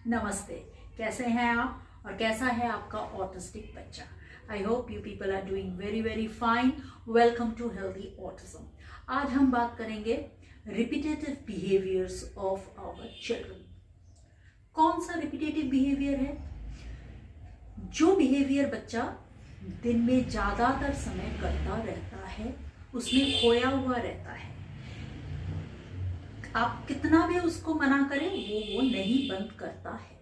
नमस्ते, कैसे हैं आप और कैसा है आपका ऑटिस्टिक बच्चा। I hope you people are doing very very fine. Welcome to healthy autism. आज हम बात करेंगे repetitive behaviours of our children. कौन सा रिपीटेटिव बिहेवियर है? जो बिहेवियर बच्चा दिन में ज़्यादातर समय करता रहता है, उसमें खोया हुआ रहता है। आप कितना भी उसको मना करें वो नहीं बंद करता है।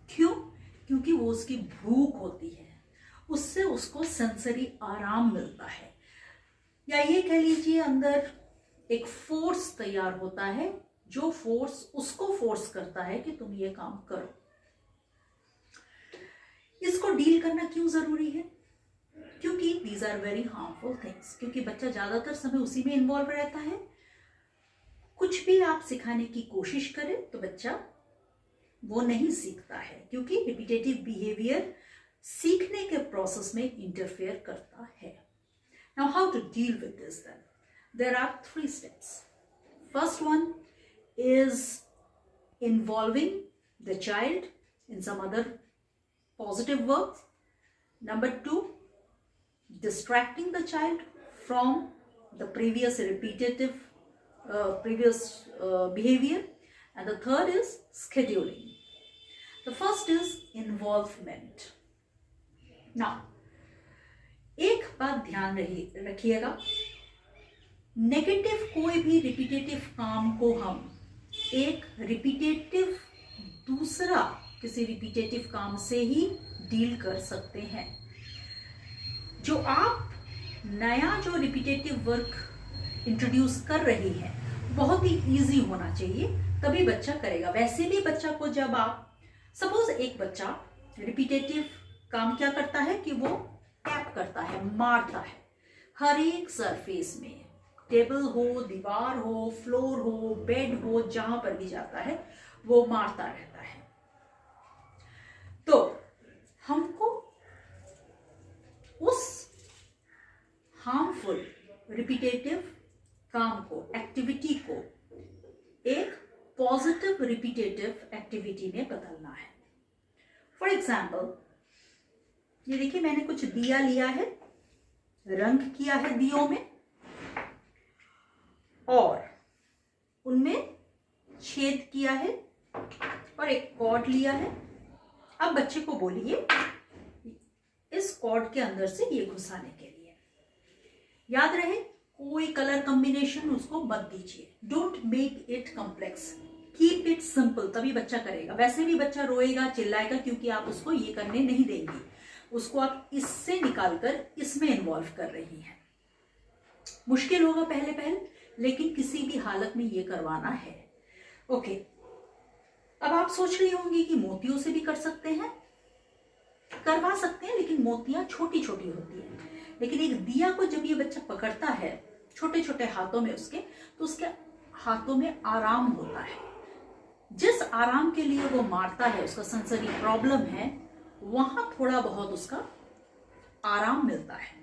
क्यों? क्योंकि वो उसकी भूख होती है, उससे उसको सेंसरी आराम मिलता है, या ये कह लीजिए अंदर एक फोर्स तैयार होता है, जो फोर्स उसको फोर्स करता है कि तुम ये काम करो। इसको डील करना क्यों जरूरी है? क्योंकि these are very harmful things. क्योंकि बच्चा ज्यादातर समय उसी में इन्वॉल्व रहता है। कुछ भी आप सिखाने की कोशिश करें तो बच्चा वो नहीं सीखता है, क्योंकि रिपीटेटिव बिहेवियर सीखने के प्रोसेस में इंटरफेयर करता है। Now how to deal with this then? There are 3 steps. First one is involving the child in some other positive work. Number 2, distracting the child from the previous repetitive behavior, and the third is scheduling. The first is involvement. Now, एक बात ध्यान रखिएगा, negative कोई भी repetitive काम को हम एक रिपीटेटिव दूसरा किसी रिपीटेटिव काम से ही डील कर सकते हैं। जो आप नया जो रिपीटेटिव वर्क इंट्रोड्यूस कर रही है बहुत ही इजी होना चाहिए, तभी बच्चा करेगा। वैसे भी बच्चा को जब आप सपोज एक बच्चा रिपीटेटिव काम क्या करता है कि वो टैप करता है, मारता है हर एक सरफेस में, टेबल हो, दीवार हो, फ्लोर हो, बेड हो, जहां पर भी जाता है वो मारता रहता है। तो हमको उस हार्मफुल रिपीटेटिव काम को, एक्टिविटी को एक पॉजिटिव रिपीटेटिव एक्टिविटी में बदलना है। फॉर एग्जाम्पल, ये देखिए मैंने कुछ दिया लिया है, रंग किया है दियों में और उनमें छेद किया है और एक कॉर्ड लिया है। अब बच्चे को बोलिए इस कॉर्ड के अंदर से ये घुसाने के लिए। याद रहे, कोई कलर कॉम्बिनेशन उसको मत दीजिए। Don't make it complex, keep it simple, तभी बच्चा करेगा। वैसे भी बच्चा रोएगा, चिल्लाएगा, क्योंकि आप उसको ये करने नहीं देंगी। उसको आप इससे निकालकर इसमें इन्वॉल्व कर रही हैं। मुश्किल होगा पहले, लेकिन किसी भी हालत में ये करवाना है। ओके, अब आप सोच रही होंगी कि मोतियों से भी कर सकते हैं। करवा सकते हैं, लेकिन मोतियां छोटी छोटी होती है। लेकिन एक दिया को जब ये बच्चा पकड़ता है छोटे छोटे हाथों में उसके, तो उसके हाथों में आराम होता है। जिस आराम के लिए वो मारता है, उसका सेंसरी प्रॉब्लम है, वहां थोड़ा बहुत उसका आराम मिलता है।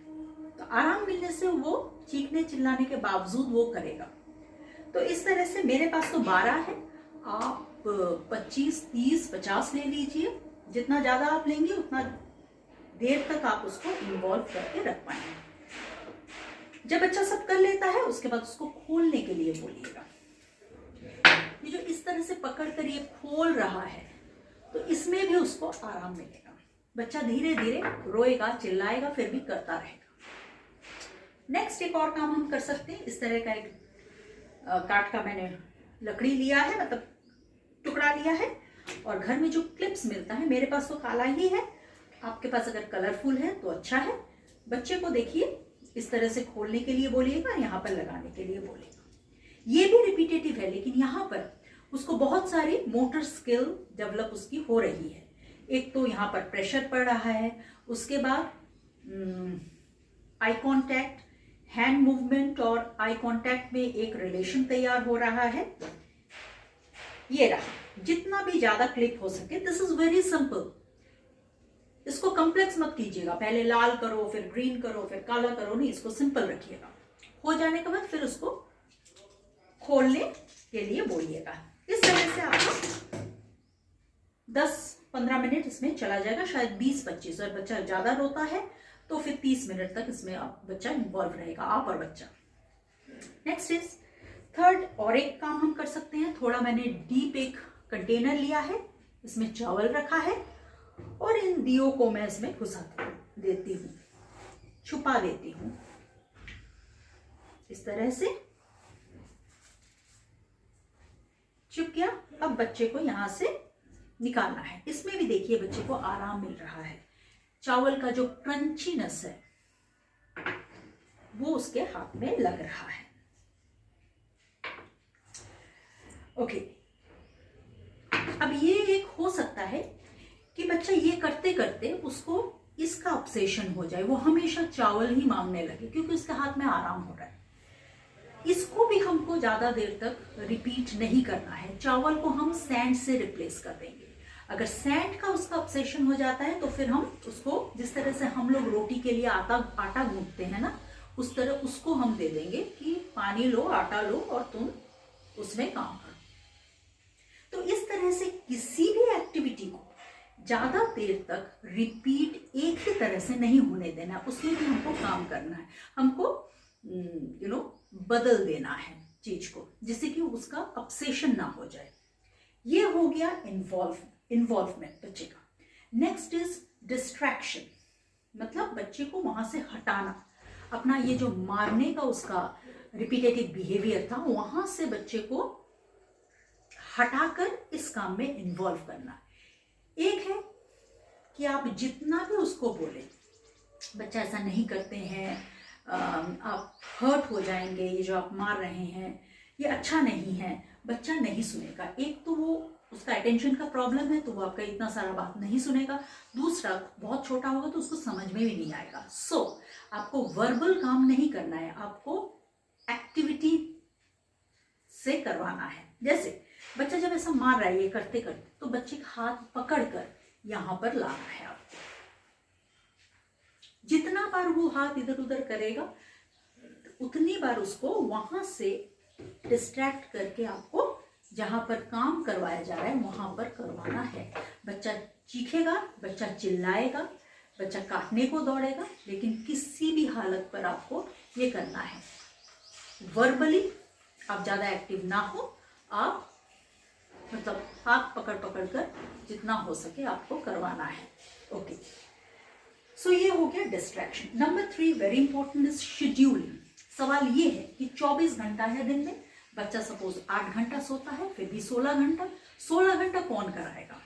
तो आराम मिलने से वो चीखने चिल्लाने के बावजूद वो करेगा। तो इस तरह से मेरे पास तो 12 है, आप 25, 30, 50 ले लीजिए। जितना ज्यादा आप लेंगे उतना देर तक आप उसको इन्वॉल्व करके रख पाएंगे। जब बच्चा सब कर लेता है, उसके बाद उसको खोलने के लिए बोलिएगा। ये जो इस तरह से पकड़ कर ये खोल रहा है, तो इसमें भी उसको आराम मिलेगा। बच्चा धीरे धीरे रोएगा, चिल्लाएगा, फिर भी करता रहेगा। नेक्स्ट एक और काम हम कर सकते हैं। इस तरह का एक काठ का मैंने लकड़ी लिया है, मतलब टुकड़ा लिया है, और घर में जो क्लिप्स मिलता है, मेरे पास तो काला ही है, आपके पास अगर कलरफुल है तो अच्छा है। बच्चे को देखिए इस तरह से खोलने के लिए बोलिएगा, यहाँ पर लगाने के लिए बोलिएगा। ये भी रिपीटेटिव है, लेकिन यहाँ पर उसको बहुत सारी मोटर स्किल डेवलप उसकी हो रही है। एक तो यहाँ पर प्रेशर पड़ रहा है, उसके बाद आई कांटेक्ट, हैंड मूवमेंट और आई कांटेक्ट में एक रिलेशन तैयार हो रहा है। ये रहा, जितना भी ज्यादा क्लिप हो सके। This is very simple. इसको कॉम्प्लेक्स मत कीजिएगा, पहले लाल करो, फिर ग्रीन करो, फिर काला करो, नहीं, इसको सिंपल रखिएगा। हो जाने के बाद फिर उसको खोलने के लिए बोलिएगा। इस तरह से आपको 10-15 मिनट इसमें चला जाएगा, शायद 20-25। और बच्चा ज्यादा रोता है तो फिर 30 मिनट तक इसमें बच्चा इन्वॉल्व रहेगा, आप और बच्चा। नेक्स्ट इज थर्ड, और एक काम हम कर सकते हैं। थोड़ा मैंने डीप एक कंटेनर लिया है, इसमें चावल रखा है और इन दियों को मैं इसमें घुसा देती हूँ, छुपा देती हूँ इस तरह से। चुप गया। अब बच्चे को यहां से निकालना है। इसमें भी देखिए बच्चे को आराम मिल रहा है, चावल का जो क्रंचीनेस है वो उसके हाथ में लग रहा है। ओके, अब ये एक हो सकता है कि बच्चा ये करते करते उसको इसका ऑब्सेशन हो जाए, वो हमेशा चावल ही मांगने लगे क्योंकि उसके हाथ में आराम हो रहा है। इसको भी हमको ज्यादा देर तक रिपीट नहीं करना है। चावल को हम सैंड से रिप्लेस कर देंगे। अगर सैंड का उसका ऑब्सेशन हो जाता है तो फिर हम उसको, जिस तरह से हम लोग रोटी के लिए आटा गूंथते हैं ना, उस तरह उसको हम दे देंगे कि पानी लो, आटा लो और तुम उसमें काम करो। तो इस तरह से किसी भी एक्टिविटी को ज्यादा देर तक रिपीट एक ही तरह से नहीं होने देना, उसमें भी हमको काम करना है, हमको बदल देना है चीज को, जिससे कि उसका ऑब्सेशन ना हो जाए। ये हो गया इन्वॉल्वमेंट बच्चे का। नेक्स्ट इज डिस्ट्रैक्शन, मतलब बच्चे को वहां से हटाना, अपना ये जो मारने का उसका रिपीटेटिव बिहेवियर था वहां से बच्चे को हटाकर इस काम में इन्वॉल्व करना। एक है कि आप जितना भी उसको बोले, बच्चा ऐसा नहीं करते हैं, आप हर्ट हो जाएंगे, ये जो आप मार रहे हैं ये अच्छा नहीं है, बच्चा नहीं सुनेगा। एक तो वो उसका अटेंशन का प्रॉब्लम है तो वो आपका इतना सारा बात नहीं सुनेगा, दूसरा बहुत छोटा होगा तो उसको समझ में भी नहीं आएगा। सो आपको वर्बल काम नहीं करना है, आपको एक्टिविटी से करवाना है। जैसे बच्चा जब ऐसा मार रहा है ये करते करते, तो बच्चे का हाथ पकड़कर यहां पर लाना है आपको। जितना बार वो हाथ इधर उधर करेगा उतनी बार उसको वहां से डिस्ट्रैक्ट करके आपको जहां पर काम करवाया जा रहा है वहां पर करवाना है। बच्चा चीखेगा, बच्चा चिल्लाएगा, बच्चा काटने को दौड़ेगा, लेकिन किसी भी हालत पर आपको ये करना है। वर्बली आप ज्यादा एक्टिव ना हो, आप मतलब हाथ पकड़ पकड़ कर जितना हो सके आपको करवाना है। ओके, सो ये हो गया distraction. Number 3 very important is scheduling. सवाल ये है कि 24 घंटा है दिन में, बच्चा सपोज 8 घंटा सोता है, फिर भी 16 घंटा, 16 घंटा कौन कराएगा?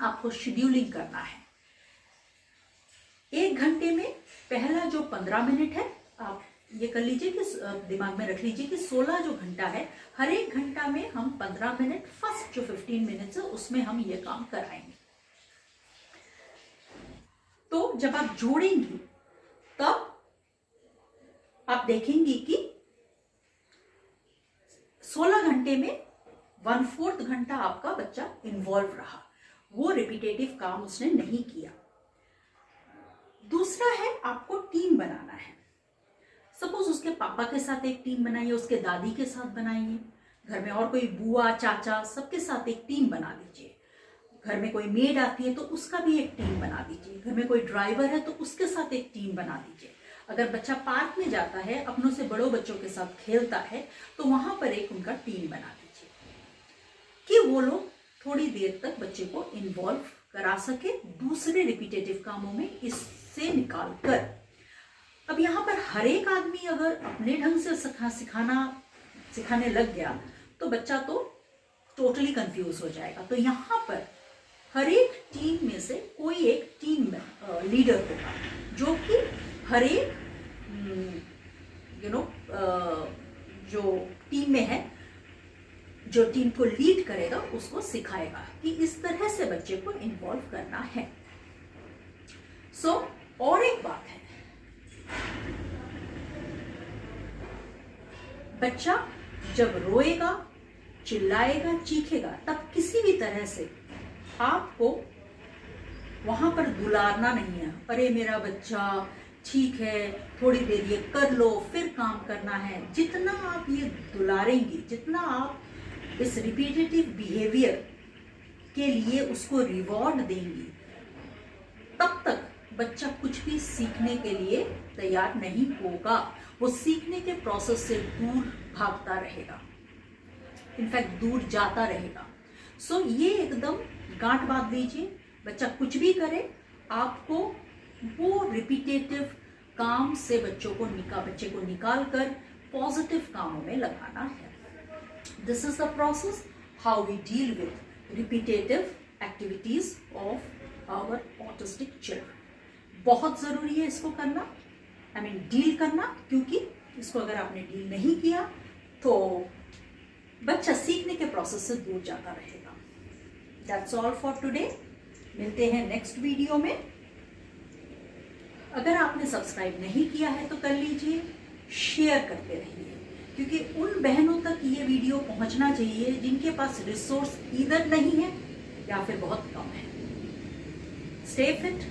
आपको शेड्यूलिंग करना है। 1 घंटे में पहला जो 15 मिनट है, आप ये कर लीजिए कि दिमाग में रख लीजिए कि 16 जो घंटा है, हर एक घंटा में हम 15 मिनट, फर्स्ट जो 15 मिनट्स है उसमें हम ये काम कराएंगे। तो जब आप जोड़ेंगी तब आप देखेंगी कि 16 घंटे में 1/4 घंटा आपका बच्चा इन्वॉल्व रहा, वो रिपीटेटिव काम उसने नहीं किया। दूसरा है आपको टीम बनाना है। सपोज उसके पापा के साथ एक टीम बनाइए, उसके दादी के साथ बनाइए, घर में और कोई बुआ चाचा सबके साथ एक टीम बना दीजिए। घर में कोई मेड आती है तो उसका भी एक टीम बना दीजिए। घर में कोई ड्राइवर है तो उसके साथ एक टीम बना दीजिए। अगर बच्चा पार्क में जाता है, अपनों से बड़ों बच्चों के साथ खेलता है, तो वहां पर एक उनका टीम बना दीजिए कि वो लोग थोड़ी देर तक बच्चे को इन्वॉल्व करा सके दूसरे रिपीटेटिव कामों में, इससे निकाल कर। अब यहाँ पर हर एक आदमी अगर अपने ढंग से सिखाने लग गया तो बच्चा तो टोटली कंफ्यूज हो जाएगा। तो यहाँ पर हर एक टीम में से कोई एक टीम लीडर होगा जो कि हर एक जो टीम में है, जो टीम को लीड करेगा उसको सिखाएगा कि इस तरह से बच्चे को इन्वॉल्व करना है। और एक बात है, बच्चा जब रोएगा, चिल्लाएगा, चीखेगा, तब किसी भी तरह से आपको वहां पर दुलारना नहीं है। अरे मेरा बच्चा ठीक है, थोड़ी देर ये कर लो, फिर काम करना है। जितना आप ये दुलारेंगी, जितना आप इस रिपीटेटिव बिहेवियर के लिए उसको रिवॉर्ड देंगी, तब तक बच्चा कुछ भी सीखने के लिए तैयार नहीं होगा। वो सीखने के प्रोसेस से दूर भागता रहेगा, इनफैक्ट दूर जाता रहेगा। सो ये एकदम गांठ बांध लीजिए, बच्चा कुछ भी करे, आपको वो रिपीटेटिव काम से बच्चे को निकाल कर पॉजिटिव कामों में लगाना है। This is the process how we deal with repetitive activities of our autistic children. बहुत जरूरी है इसको करना, डील करना, क्योंकि इसको अगर आपने डील नहीं किया तो बच्चा सीखने के प्रोसेस से दूर जाता रहेगा। That's all for today. मिलते हैं नेक्स्ट वीडियो में। अगर आपने सब्सक्राइब नहीं किया है तो कर लीजिए, शेयर करते रहिए, क्योंकि उन बहनों तक ये वीडियो पहुंचना चाहिए जिनके पास रिसोर्स ईदर नहीं है या फिर बहुत कम है। Stay fit,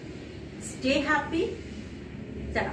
stay happy. चला।